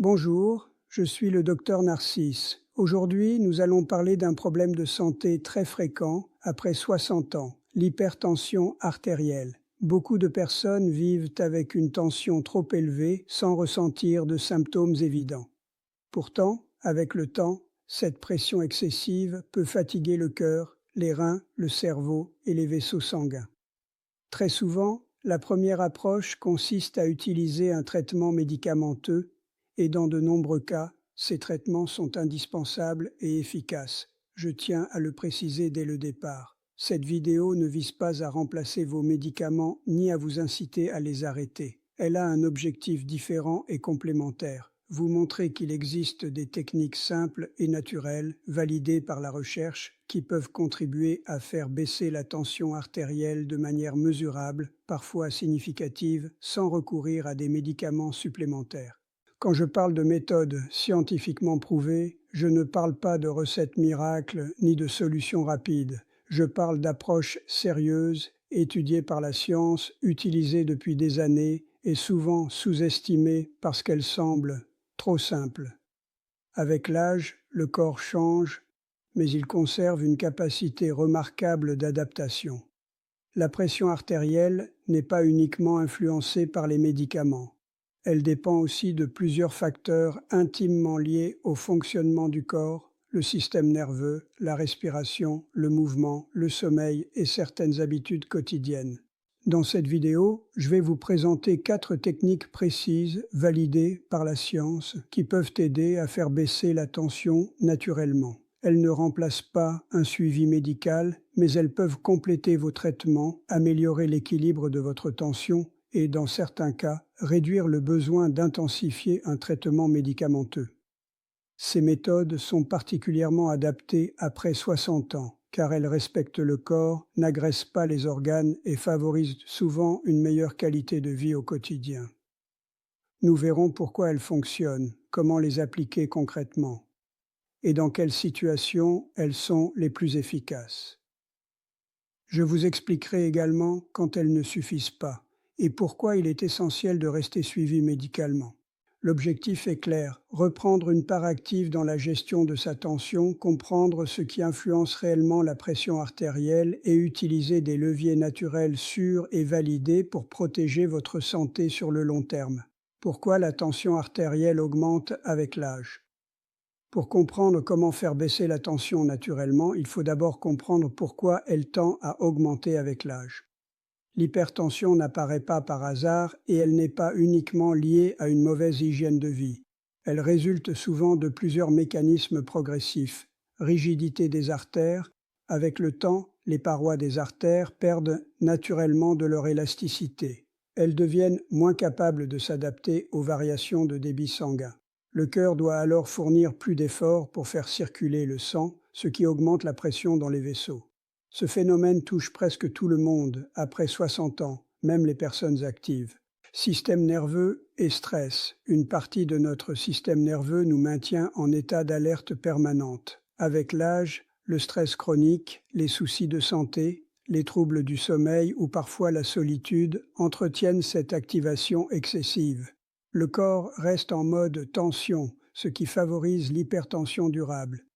Bonjour, je suis le docteur Narcisse. Aujourd'hui, nous allons parler d'un problème de santé très fréquent après 60 ans, l'hypertension artérielle. Beaucoup de personnes vivent avec une tension trop élevée sans ressentir de symptômes évidents. Pourtant, avec le temps, cette pression excessive peut fatiguer le cœur, les reins, le cerveau et les vaisseaux sanguins. Très souvent, la première approche consiste à utiliser un traitement médicamenteux et dans de nombreux cas, ces traitements sont indispensables et efficaces. Je tiens à le préciser dès le départ. Cette vidéo ne vise pas à remplacer vos médicaments ni à vous inciter à les arrêter. Elle a un objectif différent et complémentaire. Vous montrer qu'il existe des techniques simples et naturelles, validées par la recherche, qui peuvent contribuer à faire baisser la tension artérielle de manière mesurable, parfois significative, sans recourir à des médicaments supplémentaires. Quand je parle de méthodes scientifiquement prouvées, je ne parle pas de recettes miracles ni de solutions rapides. Je parle d'approches sérieuses, étudiées par la science, utilisées depuis des années et souvent sous-estimées parce qu'elles semblent trop simples. Avec l'âge, le corps change, mais il conserve une capacité remarquable d'adaptation. La pression artérielle n'est pas uniquement influencée par les médicaments. Elle dépend aussi de plusieurs facteurs intimement liés au fonctionnement du corps, le système nerveux, la respiration, le mouvement, le sommeil et certaines habitudes quotidiennes. Dans cette vidéo, je vais vous présenter 4 techniques précises, validées par la science, qui peuvent aider à faire baisser la tension naturellement. Elles ne remplacent pas un suivi médical, mais elles peuvent compléter vos traitements, améliorer l'équilibre de votre tension et, dans certains cas, réduire le besoin d'intensifier un traitement médicamenteux. Ces méthodes sont particulièrement adaptées après 60 ans, car elles respectent le corps, n'agressent pas les organes et favorisent souvent une meilleure qualité de vie au quotidien. Nous verrons pourquoi elles fonctionnent, comment les appliquer concrètement, et dans quelles situations elles sont les plus efficaces. Je vous expliquerai également quand elles ne suffisent pas, et pourquoi il est essentiel de rester suivi médicalement. L'objectif est clair, reprendre une part active dans la gestion de sa tension, comprendre ce qui influence réellement la pression artérielle et utiliser des leviers naturels sûrs et validés pour protéger votre santé sur le long terme. Pourquoi la tension artérielle augmente avec l'âge? Pour comprendre comment faire baisser la tension naturellement, il faut d'abord comprendre pourquoi elle tend à augmenter avec l'âge. L'hypertension n'apparaît pas par hasard et elle n'est pas uniquement liée à une mauvaise hygiène de vie. Elle résulte souvent de plusieurs mécanismes progressifs. Rigidité des artères. Avec le temps, les parois des artères perdent naturellement de leur élasticité. Elles deviennent moins capables de s'adapter aux variations de débit sanguin. Le cœur doit alors fournir plus d'efforts pour faire circuler le sang, ce qui augmente la pression dans les vaisseaux. Ce phénomène touche presque tout le monde après 60 ans, même les personnes actives. Système nerveux et stress. Une partie de notre système nerveux nous maintient en état d'alerte permanente. Avec l'âge, le stress chronique, les soucis de santé, les troubles du sommeil ou parfois la solitude entretiennent cette activation excessive. Le corps reste en mode tension, ce qui favorise l'hypertension durable.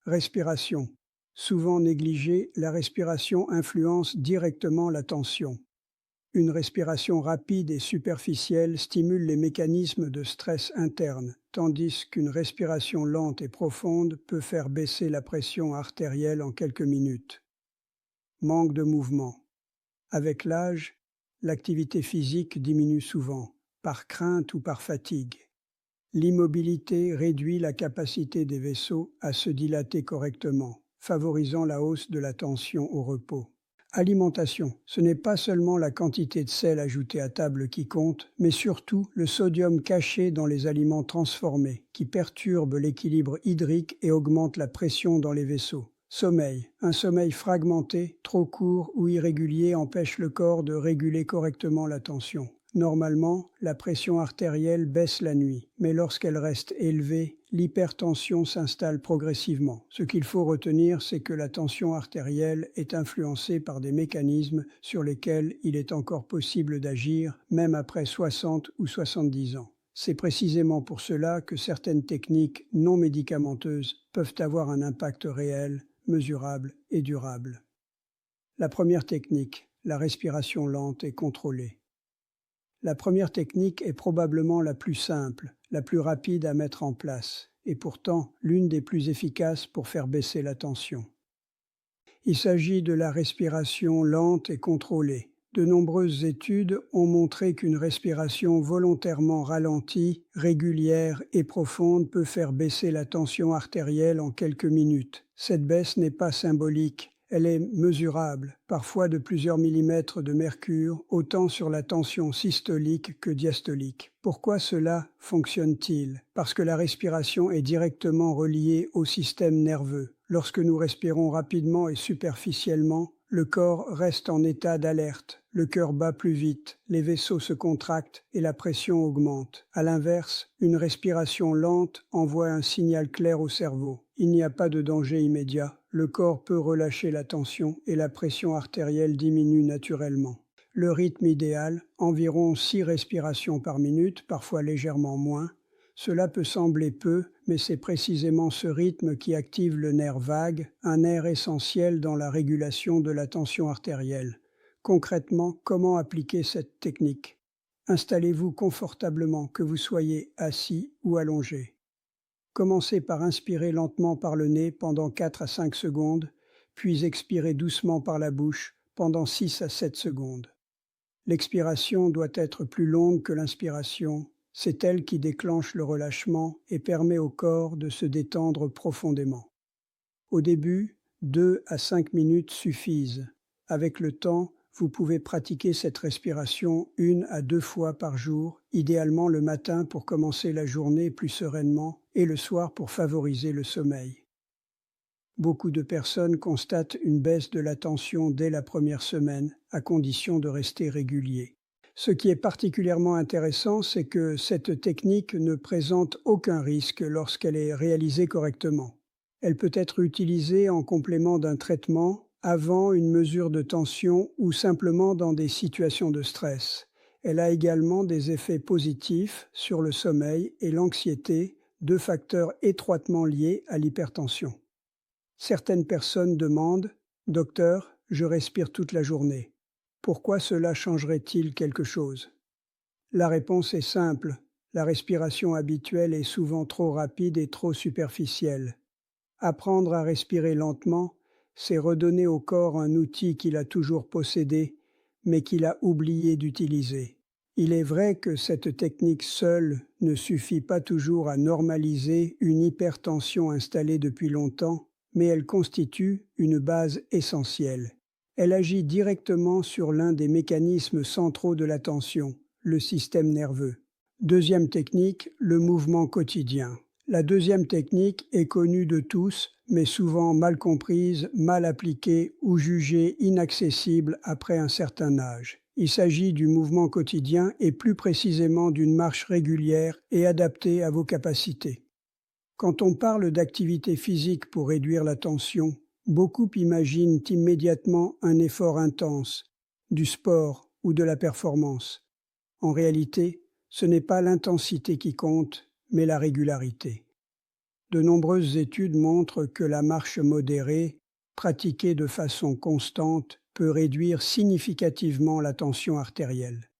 Respiration. Souvent négligée, la respiration influence directement la tension. Une respiration rapide et superficielle stimule les mécanismes de stress interne, tandis qu'une respiration lente et profonde peut faire baisser la pression artérielle en quelques minutes. Manque de mouvement. Avec l'âge, l'activité physique diminue souvent, par crainte ou par fatigue. L'immobilité réduit la capacité des vaisseaux à se dilater correctement, favorisant la hausse de la tension au repos. Alimentation. Ce n'est pas seulement la quantité de sel ajouté à table qui compte, mais surtout le sodium caché dans les aliments transformés, qui perturbe l'équilibre hydrique et augmente la pression dans les vaisseaux. Sommeil. Un sommeil fragmenté, trop court ou irrégulier empêche le corps de réguler correctement la tension. Normalement, la pression artérielle baisse la nuit, mais lorsqu'elle reste élevée, l'hypertension s'installe progressivement. Ce qu'il faut retenir, c'est que la tension artérielle est influencée par des mécanismes sur lesquels il est encore possible d'agir, même après 60 ou 70 ans. C'est précisément pour cela que certaines techniques non médicamenteuses peuvent avoir un impact réel, mesurable et durable. La première technique, la respiration lente et contrôlée. La première technique est probablement la plus simple, la plus rapide à mettre en place, et pourtant l'une des plus efficaces pour faire baisser la tension. Il s'agit de la respiration lente et contrôlée. De nombreuses études ont montré qu'une respiration volontairement ralentie, régulière et profonde peut faire baisser la tension artérielle en quelques minutes. Cette baisse n'est pas symbolique, elle est mesurable, parfois de plusieurs millimètres de mercure, autant sur la tension systolique que diastolique. Pourquoi cela fonctionne-t-il? Parce que la respiration est directement reliée au système nerveux. Lorsque nous respirons rapidement et superficiellement, le corps reste en état d'alerte, le cœur bat plus vite, les vaisseaux se contractent et la pression augmente. À l'inverse, une respiration lente envoie un signal clair au cerveau. Il n'y a pas de danger immédiat, le corps peut relâcher la tension et la pression artérielle diminue naturellement. Le rythme idéal, environ 6 respirations par minute, parfois légèrement moins. Cela peut sembler peu, mais c'est précisément ce rythme qui active le nerf vague, un nerf essentiel dans la régulation de la tension artérielle. Concrètement, comment appliquer cette technique? Installez-vous confortablement, que vous soyez assis ou allongé. Commencez par inspirer lentement par le nez pendant 4 à 5 secondes, puis expirez doucement par la bouche pendant 6 à 7 secondes. L'expiration doit être plus longue que l'inspiration. C'est elle qui déclenche le relâchement et permet au corps de se détendre profondément. Au début, 2 à 5 minutes suffisent. Avec le temps, vous pouvez pratiquer cette respiration 1 à 2 fois par jour, idéalement le matin pour commencer la journée plus sereinement et le soir pour favoriser le sommeil. Beaucoup de personnes constatent une baisse de la tension dès la première semaine, à condition de rester régulier. Ce qui est particulièrement intéressant, c'est que cette technique ne présente aucun risque lorsqu'elle est réalisée correctement. Elle peut être utilisée en complément d'un traitement, avant une mesure de tension ou simplement dans des situations de stress. Elle a également des effets positifs sur le sommeil et l'anxiété, deux facteurs étroitement liés à l'hypertension. Certaines personnes demandent « Docteur, je respire toute la journée. Pourquoi cela changerait-il quelque chose ?» La réponse est simple. La respiration habituelle est souvent trop rapide et trop superficielle. Apprendre à respirer lentement, c'est redonner au corps un outil qu'il a toujours possédé, mais qu'il a oublié d'utiliser. Il est vrai que cette technique seule ne suffit pas toujours à normaliser une hypertension installée depuis longtemps, mais elle constitue une base essentielle. Elle agit directement sur l'un des mécanismes centraux de l'attention, le système nerveux. Deuxième technique, le mouvement quotidien. La deuxième technique est connue de tous, mais souvent mal comprise, mal appliquée ou jugée inaccessible après un certain âge. Il s'agit du mouvement quotidien et plus précisément d'une marche régulière et adaptée à vos capacités. Quand on parle d'activité physique pour réduire la tension, beaucoup imaginent immédiatement un effort intense, du sport ou de la performance. En réalité, ce n'est pas l'intensité qui compte, mais la régularité. De nombreuses études montrent que la marche modérée, pratiquée de façon constante, peut réduire significativement la tension artérielle.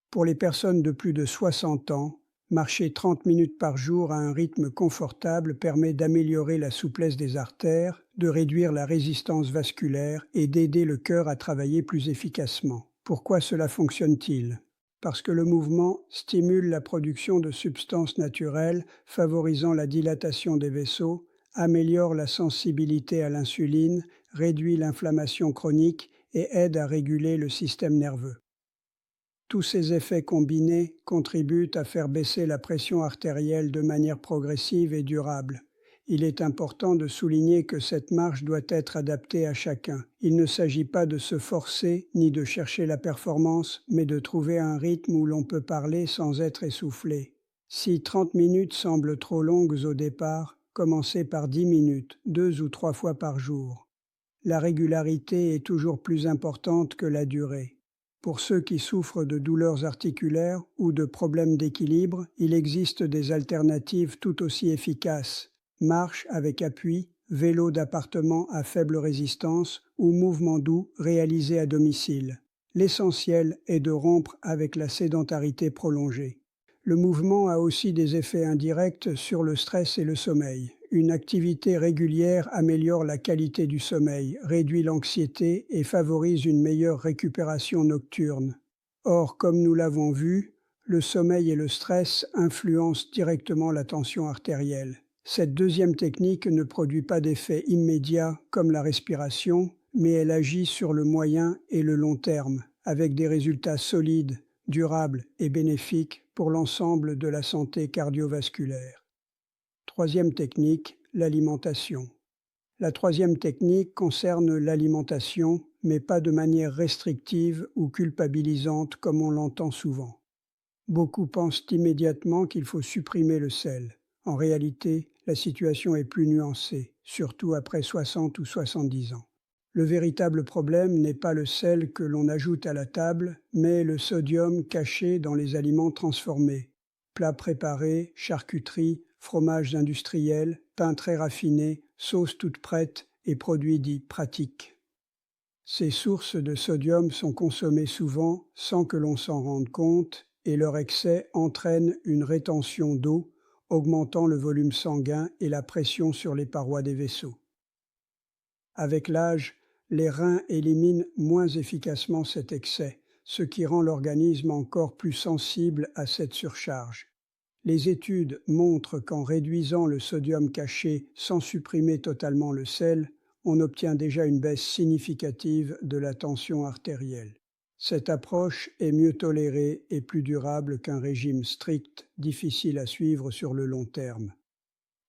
Pour les personnes de plus de 60 ans, marcher 30 minutes par jour à un rythme confortable permet d'améliorer la souplesse des artères, de réduire la résistance vasculaire et d'aider le cœur à travailler plus efficacement. Pourquoi cela fonctionne-t-il ? Parce que le mouvement stimule la production de substances naturelles favorisant la dilatation des vaisseaux, améliore la sensibilité à l'insuline, réduit l'inflammation chronique et aide à réguler le système nerveux. Tous ces effets combinés contribuent à faire baisser la pression artérielle de manière progressive et durable. Il est important de souligner que cette marche doit être adaptée à chacun. Il ne s'agit pas de se forcer ni de chercher la performance, mais de trouver un rythme où l'on peut parler sans être essoufflé. Si 30 minutes semblent trop longues au départ, commencez par 10 minutes, 2 ou 3 fois par jour. La régularité est toujours plus importante que la durée. Pour ceux qui souffrent de douleurs articulaires ou de problèmes d'équilibre, il existe des alternatives tout aussi efficaces. Marche avec appui, vélo d'appartement à faible résistance ou mouvement doux réalisé à domicile. L'essentiel est de rompre avec la sédentarité prolongée. Le mouvement a aussi des effets indirects sur le stress et le sommeil. Une activité régulière améliore la qualité du sommeil, réduit l'anxiété et favorise une meilleure récupération nocturne. Or, comme nous l'avons vu, le sommeil et le stress influencent directement la tension artérielle. Cette deuxième technique ne produit pas d'effet immédiat comme la respiration, mais elle agit sur le moyen et le long terme, avec des résultats solides, durables et bénéfiques pour l'ensemble de la santé cardiovasculaire. Troisième technique, l'alimentation. La troisième technique concerne l'alimentation, mais pas de manière restrictive ou culpabilisante comme on l'entend souvent. Beaucoup pensent immédiatement qu'il faut supprimer le sel. En réalité, la situation est plus nuancée, surtout après 60 ou 70 ans. Le véritable problème n'est pas le sel que l'on ajoute à la table, mais le sodium caché dans les aliments transformés. Plats préparés, charcuteries, fromages industriels, pains très raffinés, sauces toutes prêtes et produits dits pratiques. Ces sources de sodium sont consommées souvent sans que l'on s'en rende compte et leur excès entraîne une rétention d'eau, augmentant le volume sanguin et la pression sur les parois des vaisseaux. Avec l'âge, les reins éliminent moins efficacement cet excès, ce qui rend l'organisme encore plus sensible à cette surcharge. Les études montrent qu'en réduisant le sodium caché sans supprimer totalement le sel, on obtient déjà une baisse significative de la tension artérielle. Cette approche est mieux tolérée et plus durable qu'un régime strict, difficile à suivre sur le long terme.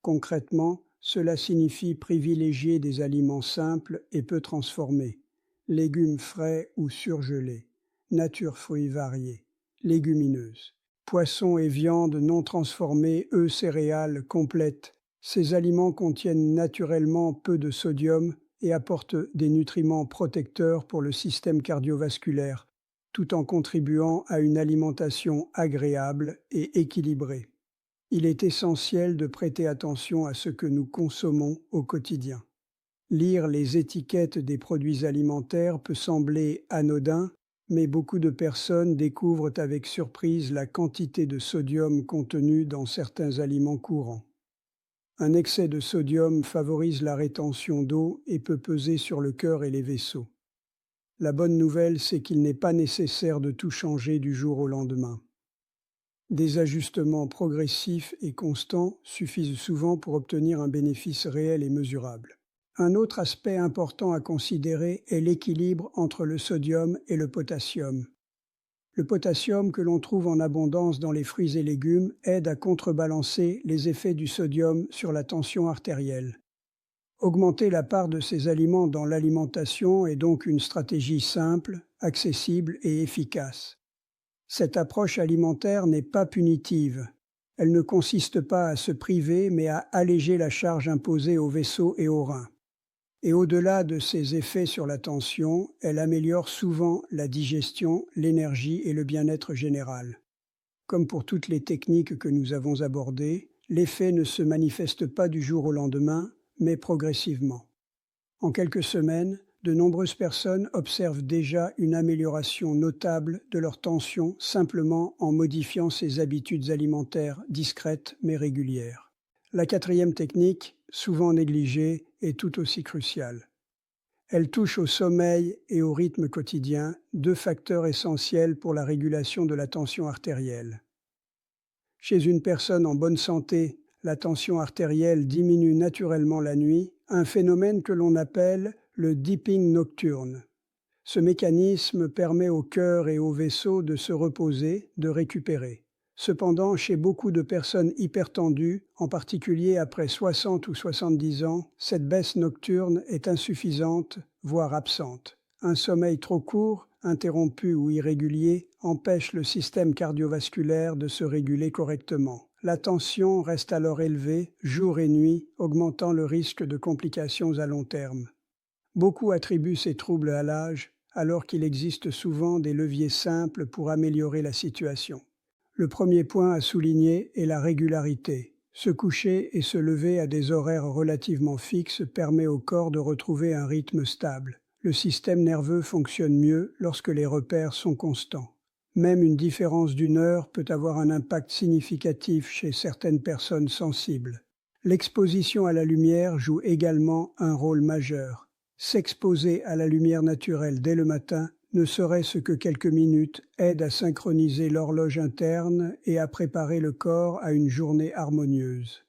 Concrètement, cela signifie privilégier des aliments simples et peu transformés, légumes frais ou surgelés, nature fruits variés, légumineuses, poissons et viandes non transformées, œufs, céréales complètes. Ces aliments contiennent naturellement peu de sodium et apportent des nutriments protecteurs pour le système cardiovasculaire, tout en contribuant à une alimentation agréable et équilibrée. Il est essentiel de prêter attention à ce que nous consommons au quotidien. Lire les étiquettes des produits alimentaires peut sembler anodin, mais beaucoup de personnes découvrent avec surprise la quantité de sodium contenue dans certains aliments courants. Un excès de sodium favorise la rétention d'eau et peut peser sur le cœur et les vaisseaux. La bonne nouvelle, c'est qu'il n'est pas nécessaire de tout changer du jour au lendemain. Des ajustements progressifs et constants suffisent souvent pour obtenir un bénéfice réel et mesurable. Un autre aspect important à considérer est l'équilibre entre le sodium et le potassium. Le potassium que l'on trouve en abondance dans les fruits et légumes aide à contrebalancer les effets du sodium sur la tension artérielle. Augmenter la part de ces aliments dans l'alimentation est donc une stratégie simple, accessible et efficace. Cette approche alimentaire n'est pas punitive. Elle ne consiste pas à se priver, mais à alléger la charge imposée aux vaisseaux et aux reins. Et au-delà de ses effets sur la tension, elle améliore souvent la digestion, l'énergie et le bien-être général. Comme pour toutes les techniques que nous avons abordées, l'effet ne se manifeste pas du jour au lendemain, mais progressivement. En quelques semaines, de nombreuses personnes observent déjà une amélioration notable de leur tension simplement en modifiant ses habitudes alimentaires discrètes mais régulières. La quatrième technique, souvent négligée, est tout aussi cruciale. Elle touche au sommeil et au rythme quotidien, deux facteurs essentiels pour la régulation de la tension artérielle. Chez une personne en bonne santé, la tension artérielle diminue naturellement la nuit, un phénomène que l'on appelle le dipping nocturne. Ce mécanisme permet au cœur et aux vaisseaux de se reposer, de récupérer. Cependant, chez beaucoup de personnes hypertendues, en particulier après 60 ou 70 ans, cette baisse nocturne est insuffisante, voire absente. Un sommeil trop court, interrompu ou irrégulier, empêche le système cardiovasculaire de se réguler correctement. La tension reste alors élevée, jour et nuit, augmentant le risque de complications à long terme. Beaucoup attribuent ces troubles à l'âge, alors qu'il existe souvent des leviers simples pour améliorer la situation. Le premier point à souligner est la régularité. Se coucher et se lever à des horaires relativement fixes permet au corps de retrouver un rythme stable. Le système nerveux fonctionne mieux lorsque les repères sont constants. Même une différence d'une heure peut avoir un impact significatif chez certaines personnes sensibles. L'exposition à la lumière joue également un rôle majeur. S'exposer à la lumière naturelle dès le matin, ne serait-ce que quelques minutes, aide à synchroniser l'horloge interne et à préparer le corps à une journée harmonieuse.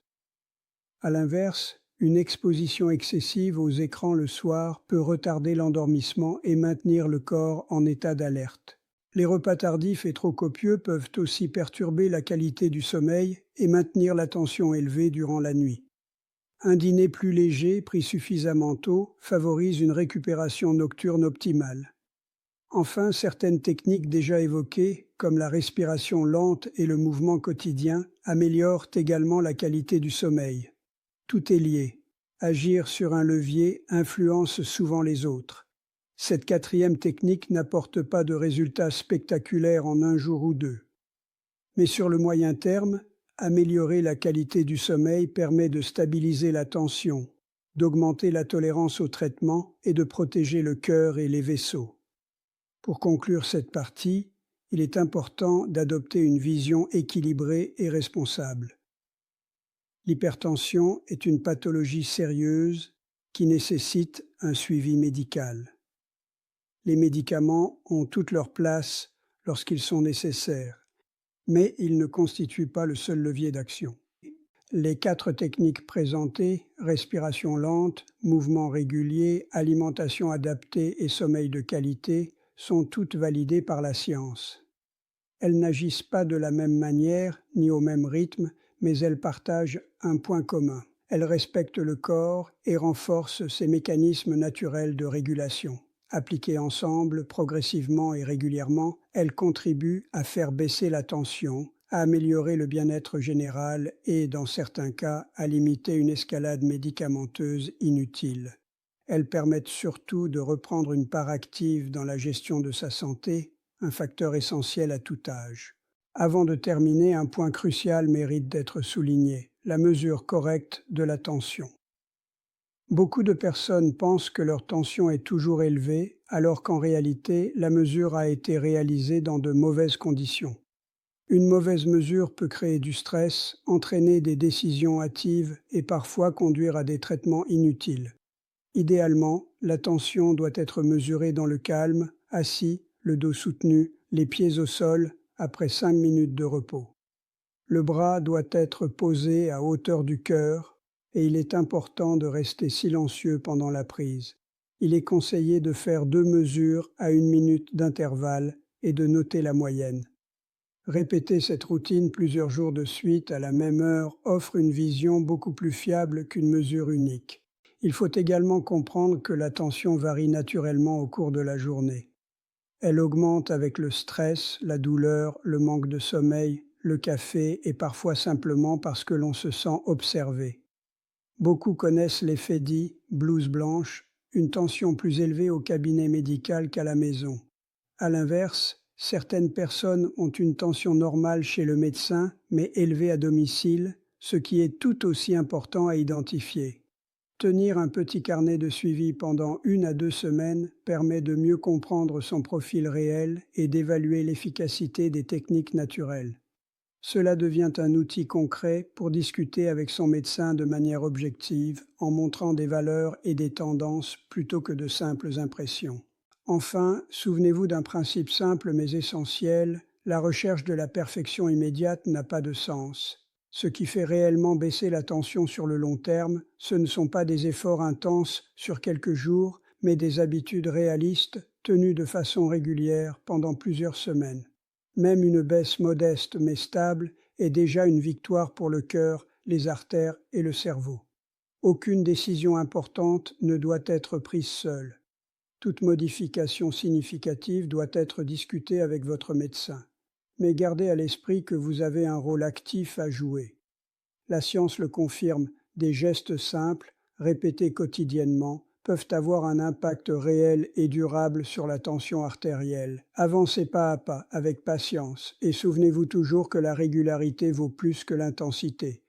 À l'inverse, une exposition excessive aux écrans le soir peut retarder l'endormissement et maintenir le corps en état d'alerte. Les repas tardifs et trop copieux peuvent aussi perturber la qualité du sommeil et maintenir la tension élevée durant la nuit. Un dîner plus léger, pris suffisamment tôt, favorise une récupération nocturne optimale. Enfin, certaines techniques déjà évoquées, comme la respiration lente et le mouvement quotidien, améliorent également la qualité du sommeil. Tout est lié. Agir sur un levier influence souvent les autres. Cette quatrième technique n'apporte pas de résultats spectaculaires en un jour ou deux. Mais sur le moyen terme, améliorer la qualité du sommeil permet de stabiliser la tension, d'augmenter la tolérance au traitement et de protéger le cœur et les vaisseaux. Pour conclure cette partie, il est important d'adopter une vision équilibrée et responsable. L'hypertension est une pathologie sérieuse qui nécessite un suivi médical. Les médicaments ont toute leur place lorsqu'ils sont nécessaires, mais ils ne constituent pas le seul levier d'action. Les 4 techniques présentées, respiration lente, mouvement régulier, alimentation adaptée et sommeil de qualité, sont toutes validées par la science. Elles n'agissent pas de la même manière ni au même rythme, mais elles partagent un point commun. Elles respectent le corps et renforcent ses mécanismes naturels de régulation. Appliquées ensemble, progressivement et régulièrement, elles contribuent à faire baisser la tension, à améliorer le bien-être général et, dans certains cas, à limiter une escalade médicamenteuse inutile. Elles permettent surtout de reprendre une part active dans la gestion de sa santé, un facteur essentiel à tout âge. Avant de terminer, un point crucial mérite d'être souligné, la mesure correcte de la tension. Beaucoup de personnes pensent que leur tension est toujours élevée, alors qu'en réalité, la mesure a été réalisée dans de mauvaises conditions. Une mauvaise mesure peut créer du stress, entraîner des décisions hâtives et parfois conduire à des traitements inutiles. Idéalement, la tension doit être mesurée dans le calme, assis, le dos soutenu, les pieds au sol, après 5 minutes de repos. Le bras doit être posé à hauteur du cœur et il est important de rester silencieux pendant la prise. Il est conseillé de faire 2 mesures à 1 minute d'intervalle et de noter la moyenne. Répéter cette routine plusieurs jours de suite à la même heure offre une vision beaucoup plus fiable qu'une mesure unique. Il faut également comprendre que la tension varie naturellement au cours de la journée. Elle augmente avec le stress, la douleur, le manque de sommeil, le café et parfois simplement parce que l'on se sent observé. Beaucoup connaissent l'effet dit « blouse blanche », une tension plus élevée au cabinet médical qu'à la maison. À l'inverse, certaines personnes ont une tension normale chez le médecin, mais élevée à domicile, ce qui est tout aussi important à identifier. Tenir un petit carnet de suivi pendant 1 à 2 semaines permet de mieux comprendre son profil réel et d'évaluer l'efficacité des techniques naturelles. Cela devient un outil concret pour discuter avec son médecin de manière objective, en montrant des valeurs et des tendances plutôt que de simples impressions. Enfin, souvenez-vous d'un principe simple mais essentiel, la recherche de la perfection immédiate n'a pas de sens. Ce qui fait réellement baisser la tension sur le long terme, ce ne sont pas des efforts intenses sur quelques jours, mais des habitudes réalistes tenues de façon régulière pendant plusieurs semaines. Même une baisse modeste mais stable est déjà une victoire pour le cœur, les artères et le cerveau. Aucune décision importante ne doit être prise seule. Toute modification significative doit être discutée avec votre médecin. Mais gardez à l'esprit que vous avez un rôle actif à jouer. La science le confirme, des gestes simples, répétés quotidiennement, peuvent avoir un impact réel et durable sur la tension artérielle. Avancez pas à pas, avec patience, et souvenez-vous toujours que la régularité vaut plus que l'intensité.